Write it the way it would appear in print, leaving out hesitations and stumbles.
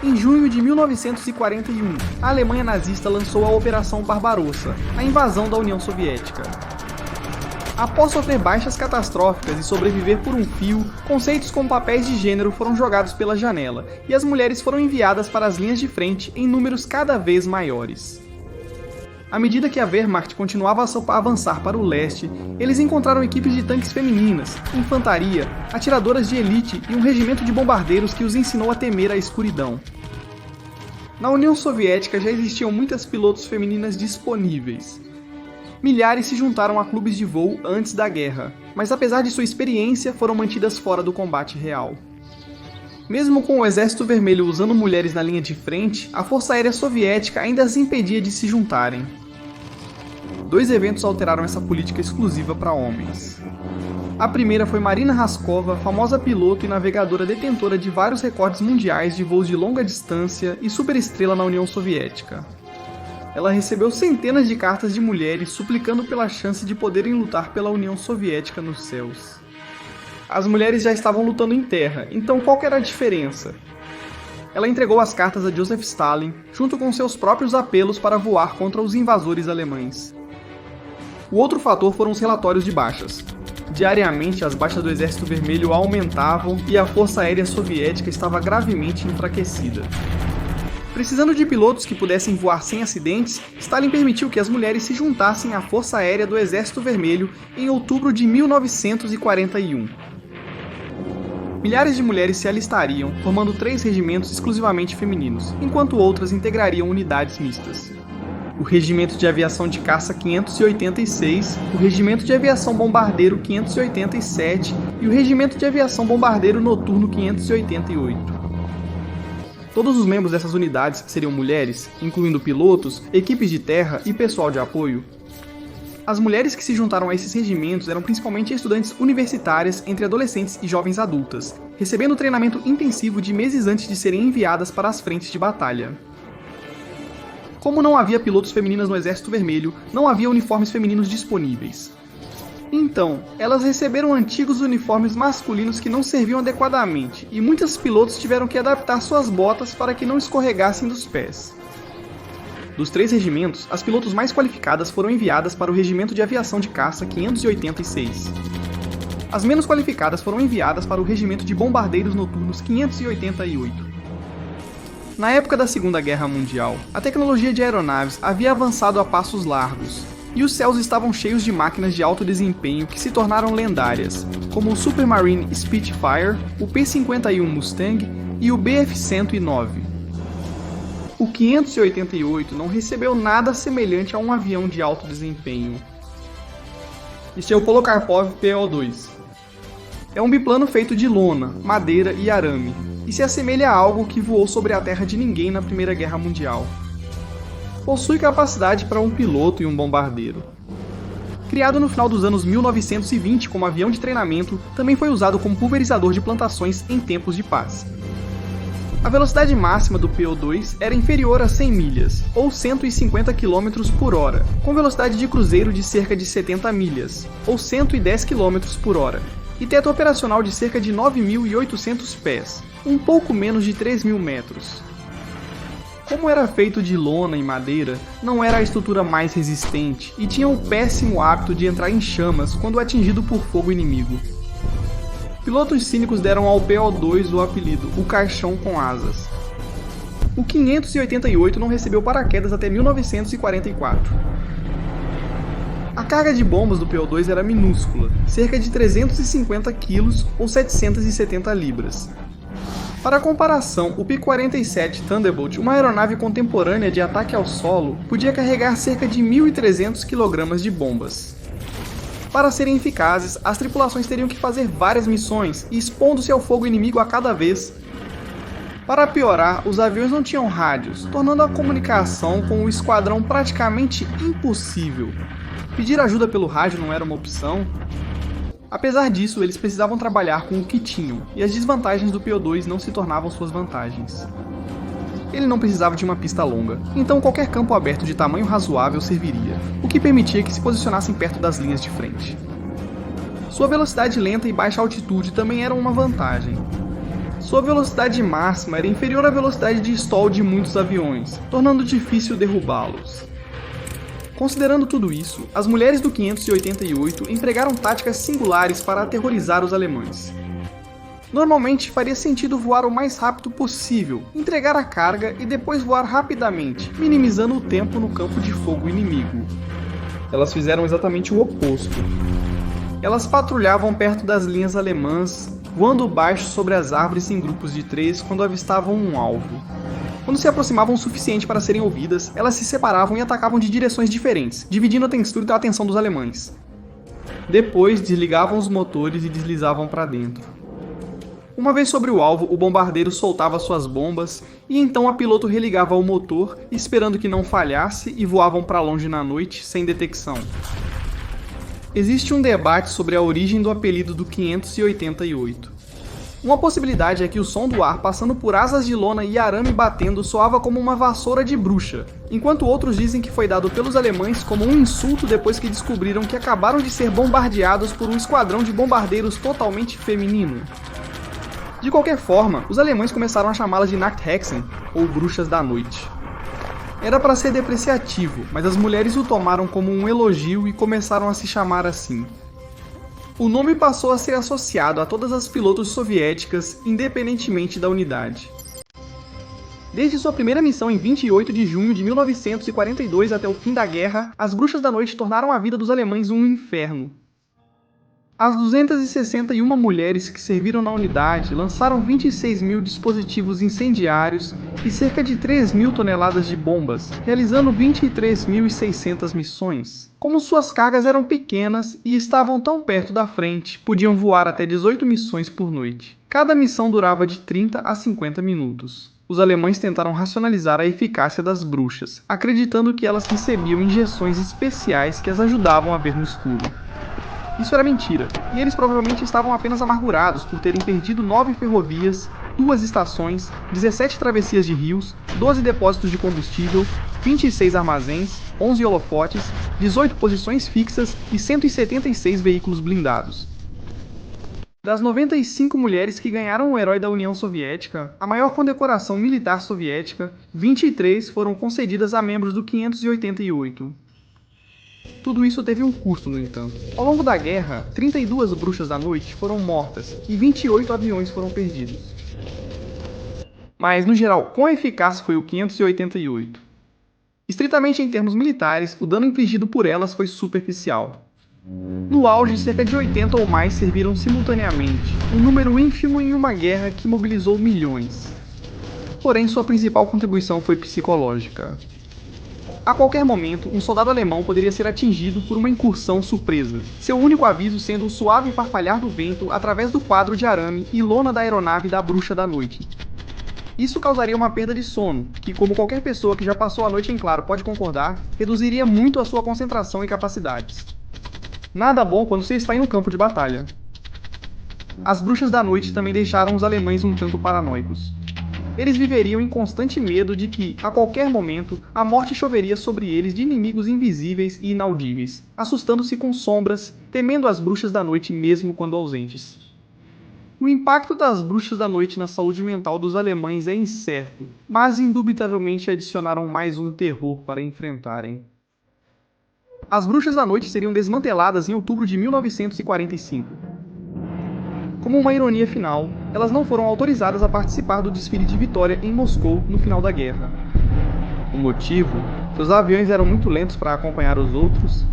Em junho de 1941, a Alemanha nazista lançou a Operação Barbarossa, a invasão da União Soviética. Após sofrer baixas catastróficas e sobreviver por um fio, conceitos como papéis de gênero foram jogados pela janela, e as mulheres foram enviadas para as linhas de frente em números cada vez maiores. À medida que a Wehrmacht continuava a avançar para o leste, eles encontraram equipes de tanques femininas, infantaria, atiradoras de elite e um regimento de bombardeiros que os ensinou a temer a escuridão. Na União Soviética já existiam muitas pilotos femininas disponíveis. Milhares se juntaram a clubes de voo antes da guerra, mas apesar de sua experiência, foram mantidas fora do combate real. Mesmo com o Exército Vermelho usando mulheres na linha de frente, a Força Aérea Soviética ainda as impedia de se juntarem. 2 eventos alteraram essa política exclusiva para homens. A primeira foi Marina Raskova, famosa piloto e navegadora detentora de vários recordes mundiais de voos de longa distância e superestrela na União Soviética. Ela recebeu centenas de cartas de mulheres suplicando pela chance de poderem lutar pela União Soviética nos céus. As mulheres já estavam lutando em terra, então qual que era a diferença? Ela entregou as cartas a Joseph Stalin, junto com seus próprios apelos para voar contra os invasores alemães. O outro fator foram os relatórios de baixas. Diariamente, as baixas do Exército Vermelho aumentavam e a Força Aérea Soviética estava gravemente enfraquecida. Precisando de pilotos que pudessem voar sem acidentes, Stalin permitiu que as mulheres se juntassem à Força Aérea do Exército Vermelho em outubro de 1941. Milhares de mulheres se alistariam, formando 3 regimentos exclusivamente femininos, enquanto outras integrariam unidades mistas. O Regimento de Aviação de Caça 586, o Regimento de Aviação Bombardeiro 587 e o Regimento de Aviação Bombardeiro Noturno 588. Todos os membros dessas unidades seriam mulheres, incluindo pilotos, equipes de terra e pessoal de apoio. As mulheres que se juntaram a esses regimentos eram principalmente estudantes universitárias entre adolescentes e jovens adultas, recebendo treinamento intensivo de meses antes de serem enviadas para as frentes de batalha. Como não havia pilotos femininas no Exército Vermelho, não havia uniformes femininos disponíveis. Então, elas receberam antigos uniformes masculinos que não serviam adequadamente, e muitos pilotos tiveram que adaptar suas botas para que não escorregassem dos pés. Dos 3 regimentos, as pilotos mais qualificadas foram enviadas para o Regimento de Aviação de Caça 586. As menos qualificadas foram enviadas para o Regimento de Bombardeiros Noturnos 588. Na época da Segunda Guerra Mundial, a tecnologia de aeronaves havia avançado a passos largos, e os céus estavam cheios de máquinas de alto desempenho que se tornaram lendárias, como o Supermarine Spitfire, o P-51 Mustang e o Bf-109. O 588 não recebeu nada semelhante a um avião de alto desempenho. Este é o Polikarpov PO-2. É um biplano feito de lona, madeira e arame, e se assemelha a algo que voou sobre a terra de ninguém na Primeira Guerra Mundial. Possui capacidade para um piloto e um bombardeiro. Criado no final dos anos 1920 como avião de treinamento, também foi usado como pulverizador de plantações em tempos de paz. A velocidade máxima do PO-2 era inferior a 100 milhas, ou 150 km por hora, com velocidade de cruzeiro de cerca de 70 milhas, ou 110 km por hora, e teto operacional de cerca de 9.800 pés, um pouco menos de 3.000 metros. Como era feito de lona e madeira, não era a estrutura mais resistente e tinha o péssimo hábito de entrar em chamas quando atingido por fogo inimigo. Pilotos cínicos deram ao PO-2 o apelido "o caixão com asas". O 588 não recebeu paraquedas até 1944. A carga de bombas do PO-2 era minúscula, cerca de 350 kg ou 770 libras. Para comparação, o P-47 Thunderbolt, uma aeronave contemporânea de ataque ao solo, podia carregar cerca de 1.300 kg de bombas. Para serem eficazes, as tripulações teriam que fazer várias missões, expondo-se ao fogo inimigo a cada vez. Para piorar, os aviões não tinham rádios, tornando a comunicação com o esquadrão praticamente impossível. Pedir ajuda pelo rádio não era uma opção. Apesar disso, eles precisavam trabalhar com o que tinham, e as desvantagens do PO-2 não se tornavam suas vantagens. Ele não precisava de uma pista longa, então qualquer campo aberto de tamanho razoável serviria, o que permitia que se posicionassem perto das linhas de frente. Sua velocidade lenta e baixa altitude também eram uma vantagem. Sua velocidade máxima era inferior à velocidade de stall de muitos aviões, tornando difícil derrubá-los. Considerando tudo isso, as mulheres do 588 empregaram táticas singulares para aterrorizar os alemães. Normalmente faria sentido voar o mais rápido possível, entregar a carga e depois voar rapidamente, minimizando o tempo no campo de fogo inimigo. Elas fizeram exatamente o oposto. Elas patrulhavam perto das linhas alemãs, voando baixo sobre as árvores em grupos de 3 quando avistavam um alvo. Quando se aproximavam o suficiente para serem ouvidas, elas se separavam e atacavam de direções diferentes, dividindo a textura e a atenção dos alemães. Depois, desligavam os motores e deslizavam para dentro. Uma vez sobre o alvo, o bombardeiro soltava suas bombas e então a piloto religava o motor, esperando que não falhasse, e voavam para longe na noite sem detecção. Existe um debate sobre a origem do apelido do 588. Uma possibilidade é que o som do ar passando por asas de lona e arame batendo soava como uma vassoura de bruxa, enquanto outros dizem que foi dado pelos alemães como um insulto depois que descobriram que acabaram de ser bombardeados por um esquadrão de bombardeiros totalmente feminino. De qualquer forma, os alemães começaram a chamá-las de Nachthexen, ou Bruxas da Noite. Era para ser depreciativo, mas as mulheres o tomaram como um elogio e começaram a se chamar assim. O nome passou a ser associado a todas as pilotos soviéticas, independentemente da unidade. Desde sua primeira missão em 28 de junho de 1942 até o fim da guerra, as Bruxas da Noite tornaram a vida dos alemães um inferno. As 261 mulheres que serviram na unidade lançaram 26 mil dispositivos incendiários e cerca de 3 mil toneladas de bombas, realizando 23.600 missões. Como suas cargas eram pequenas e estavam tão perto da frente, podiam voar até 18 missões por noite. Cada missão durava de 30 a 50 minutos. Os alemães tentaram racionalizar a eficácia das bruxas, acreditando que elas recebiam injeções especiais que as ajudavam a ver no escuro. Isso era mentira, e eles provavelmente estavam apenas amargurados por terem perdido 9 ferrovias, 2 estações, 17 travessias de rios, 12 depósitos de combustível, 26 armazéns, 11 holofotes, 18 posições fixas e 176 veículos blindados. Das 95 mulheres que ganharam o Herói da União Soviética, a maior condecoração militar soviética, 23 foram concedidas a membros do 588. Tudo isso teve um custo, no entanto. Ao longo da guerra, 32 Bruxas da Noite foram mortas e 28 aviões foram perdidos. Mas, no geral, quão eficaz foi o 588? Estritamente em termos militares, o dano infligido por elas foi superficial. No auge, cerca de 80 ou mais serviram simultaneamente, um número ínfimo em uma guerra que mobilizou milhões. Porém, sua principal contribuição foi psicológica. A qualquer momento, um soldado alemão poderia ser atingido por uma incursão surpresa, seu único aviso sendo o suave farfalhar do vento através do quadro de arame e lona da aeronave da Bruxa da Noite. Isso causaria uma perda de sono, que, como qualquer pessoa que já passou a noite em claro pode concordar, reduziria muito a sua concentração e capacidades. Nada bom quando você está em um campo de batalha. As Bruxas da Noite também deixaram os alemães um tanto paranoicos. Eles viveriam em constante medo de que, a qualquer momento, a morte choveria sobre eles de inimigos invisíveis e inaudíveis, assustando-se com sombras, temendo as Bruxas da Noite mesmo quando ausentes. O impacto das Bruxas da Noite na saúde mental dos alemães é incerto, mas indubitavelmente adicionaram mais um terror para enfrentarem. As Bruxas da Noite seriam desmanteladas em outubro de 1945. Como uma ironia final, elas não foram autorizadas a participar do desfile de vitória em Moscou no final da guerra. O motivo? Seus aviões eram muito lentos para acompanhar os outros,